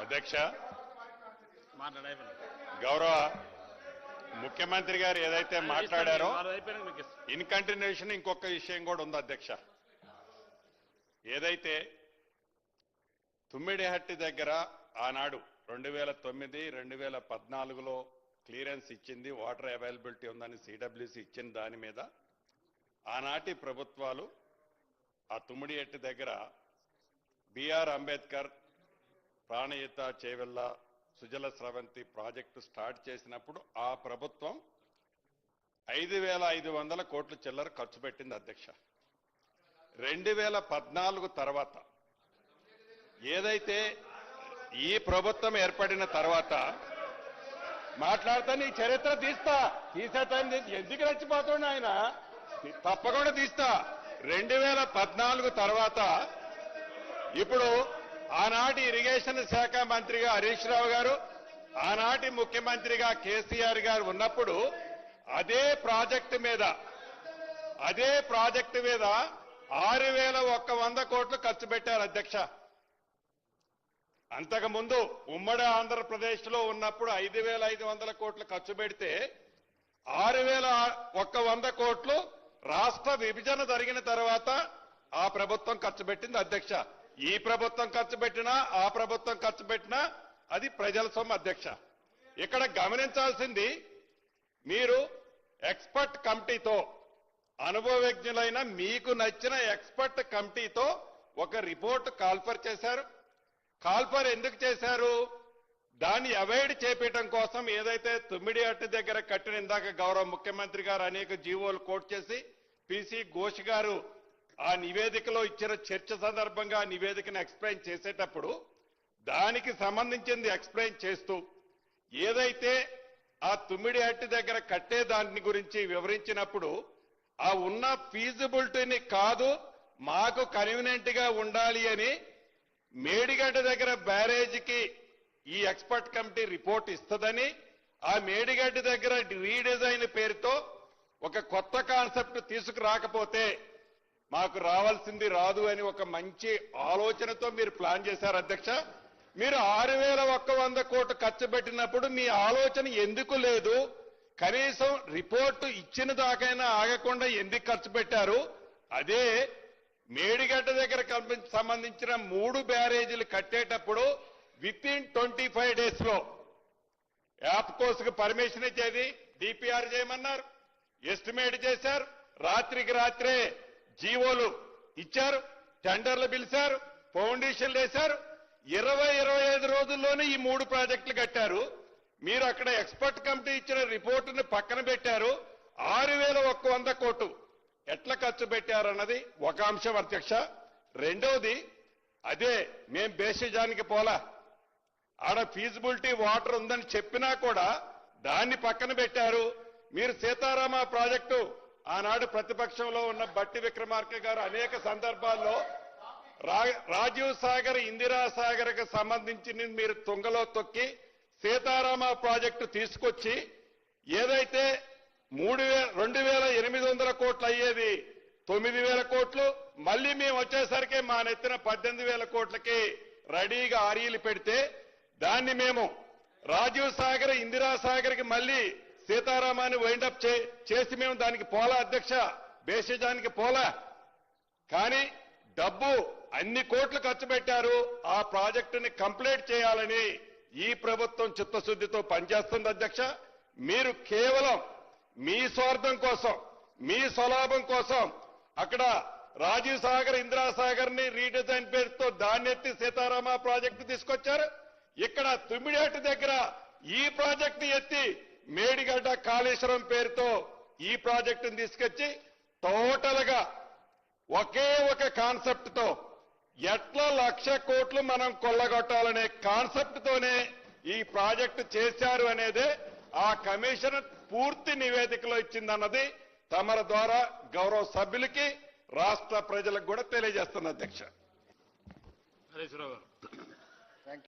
అధ్యక్ష, గౌరవ ముఖ్యమంత్రి గారు ఏదైతే మాట్లాడారో ఇన్ కంటిన్యూషన్ ఇంకొక విషయం కూడా ఉంది అధ్యక్ష. ఏదైతే తుమ్మిడిహట్టి దగ్గర ఆనాడు 2009, 2014లో క్లియరెన్స్ ఇచ్చింది, వాటర్ అవైలబిలిటీ ఉందని సిడబ్ల్యూసి ఇచ్చిన దాని మీద ఆనాటి ప్రభుత్వాలు ఆ తుమ్మిడిహట్టి దగ్గర BR Ambedkar, Pranahita, Chevella, Sujala Sravanthi project start చేసినప్పుడు ఆ ప్రభుత్వం 5,500 కోట్ల చిల్లర ఖర్చు పెట్టింది అధ్యక్ష. 2014 తర్వాత ఏదైతే ఈ ప్రభుత్వం ఏర్పడిన తర్వాత మాట్లాడతా నీ చరిత్ర తీసేటాన్ని ఎందుకు రెచ్చిపోతుండే ఆయన, తప్పకుండా తీస్తా. 2014 తర్వాత ఇప్పుడు ఆనాటి ఇరిగేషన్ శాఖ మంత్రిగా హరీష్ రావు గారు, ఆనాటి ముఖ్యమంత్రిగా కేసీఆర్ గారు ఉన్నప్పుడు అదే ప్రాజెక్టు మీద 6,100 కోట్లు ఖర్చు పెట్టారు అధ్యక్ష. అంతకుముందు ఉమ్మడి ఆంధ్రప్రదేశ్లో ఉన్నప్పుడు 5,500 కోట్లు ఖర్చు పెడితే 6,100 కోట్లు రాష్ట్ర విభజన జరిగిన తర్వాత ఆ ప్రభుత్వం ఖర్చు పెట్టింది అధ్యక్ష. ఈ ప్రభుత్వం ఖర్చు పెట్టినా ఆ ప్రభుత్వం ఖర్చు పెట్టినా అది ప్రజల సొమ్ము అధ్యక్ష. ఇక్కడ గమనించాల్సింది, మీరు ఎక్స్పర్ట్ కమిటీతో, అనుభవజ్ఞులైన మీకు నచ్చిన ఎక్స్పర్ట్ కమిటీతో ఒక రిపోర్ట్ కాల్ఫర్ చేశారు. కాల్ఫర్ ఎందుకు చేశారు? దాన్ని అవాయిడ్ చేపట్టడం కోసం. ఏదైతే తుమ్మిడిహట్టి దగ్గర కట్టిన, ఇందాక గౌరవ ముఖ్యమంత్రి గారు అనేక జీవోలు కోట్ చేసి పిసి ఘోష్ గారు ఆ నివేదికలో ఇచ్చిన చర్చ సందర్భంగా ఆ నివేదికను ఎక్స్ప్లెయిన్ చేసేటప్పుడు దానికి సంబంధించింది ఎక్స్ప్లెయిన్ చేస్తూ ఏదైతే ఆ తుమ్మిడిహట్టి దగ్గర కట్టే దాని గురించి వివరించినప్పుడు ఆ ఉన్న ఫీజిబిలిటీని కాదు, మాకు కన్వీనియంట్ గా ఉండాలి అని మేడిగడ్డ దగ్గర బ్యారేజీకి ఈ ఎక్స్పర్ట్ కమిటీ రిపోర్ట్ ఇస్తుందని, ఆ మేడిగడ్డ దగ్గర రీడిజైన్ పేరుతో ఒక కొత్త కాన్సెప్ట్ తీసుకురాకపోతే మాకు రావాల్సింది రాదు అని ఒక మంచి ఆలోచనతో మీరు ప్లాన్ చేశారు అధ్యక్ష. మీరు 6,100 కోట్లు ఖర్చు పెట్టినప్పుడు మీ ఆలోచన ఎందుకు లేదు? కనీసం రిపోర్టు ఇచ్చిన దాకైనా ఆగకుండా ఎందుకు ఖర్చు పెట్టారు? అదే మేడిగడ్డ దగ్గర సంబంధించిన 3 బ్యారేజీలు కట్టేటప్పుడు వితిన్ 25 days లో యాప్కోస్కి పర్మిషన్ ఇచ్చేది, డిపిఆర్ చేయమన్నారు, ఎస్టిమేట్ చేశారు, రాత్రికి రాత్రే జీవోలు ఇచ్చారు, టెండర్లు పిలిచారు, ఫౌండేషన్లు వేశారు. 20-25 రోజుల్లోనే ఈ 3 ప్రాజెక్టులు కట్టారు. మీరు అక్కడ ఎక్స్పర్ట్ కమిటీ ఇచ్చిన రిపోర్టును పక్కన పెట్టారు. 6,100 కోట్లు ఎట్లా ఖర్చు పెట్టారన్నది ఒక అంశం అధ్యక్ష. రెండవది, అదే మేం బేసిజానికి పోలా, ఆడ ఫీజిబిలిటీ వాటర్ ఉందని చెప్పినా కూడా దాన్ని పక్కన పెట్టారు. మీరు సీతారామ ప్రాజెక్టు ఆనాడు ప్రతిపక్షంలో ఉన్న బట్టి విక్రమార్క గారు అనేక సందర్భాల్లో రాజీవ్ సాగర్, ఇందిరా సాగర్ కు సంబంధించి మీరు తుంగలో తొక్కి సీతారామ ప్రాజెక్టు తీసుకొచ్చి ఏదైతే 2,800 కోట్లు అయ్యేది 9,000 కోట్లు, మళ్ళీ మేము వచ్చేసరికి మా నెత్తిన 18,000 కోట్లకి రెడీగా ఆర్ఈలు పెడితే దాన్ని మేము రాజీవ్ సాగర్, ఇందిరా సాగర్కి మళ్ళీ సీతారామాన్ని వైండప్ చేసి మేము దానికి పోలా అధ్యక్ష, బేసిజానికి పోలా. కానీ డబ్బు అన్ని కోట్లు ఖర్చు పెట్టారు. ఆ ప్రాజెక్టుని కంప్లీట్ చేయాలని ఈ ప్రభుత్వం చిత్తశుద్ధితో పనిచేస్తుంది అధ్యక్ష. మీరు కేవలం మీ స్వార్థం కోసం, మీ స్వలాభం కోసం అక్కడ రాజీవ్ సాగర్, ఇందిరా సాగర్ ని రీడిజైన్ పేరుతో దాన్నెత్తి సీతారామ ప్రాజెక్టు తీసుకొచ్చారు. ఇక్కడ తుమ్మిడిహట్టి దగ్గర ఈ ప్రాజెక్టు ఎత్తి మేడిగడ్డ, కాళేశ్వరం పేరుతో ఈ ప్రాజెక్టును తీసుకొచ్చి టోటల్ గా ఒకే ఒక కాన్సెప్ట్ తో ఎట్లా 1,00,000 కోట్లు మనం కొల్లగొట్టాలనే కాన్సెప్ట్ తోనే ఈ ప్రాజెక్టు చేశారు అనేదే ఆ కమిషన్ పూర్తి నివేదికలో ఇచ్చిందన్నది తమర ద్వారా గౌరవ సభ్యులకి, రాష్ట్ర ప్రజలకు కూడా తెలియజేస్తున్న అధ్యక్ష. హరీష్ రావు గారు.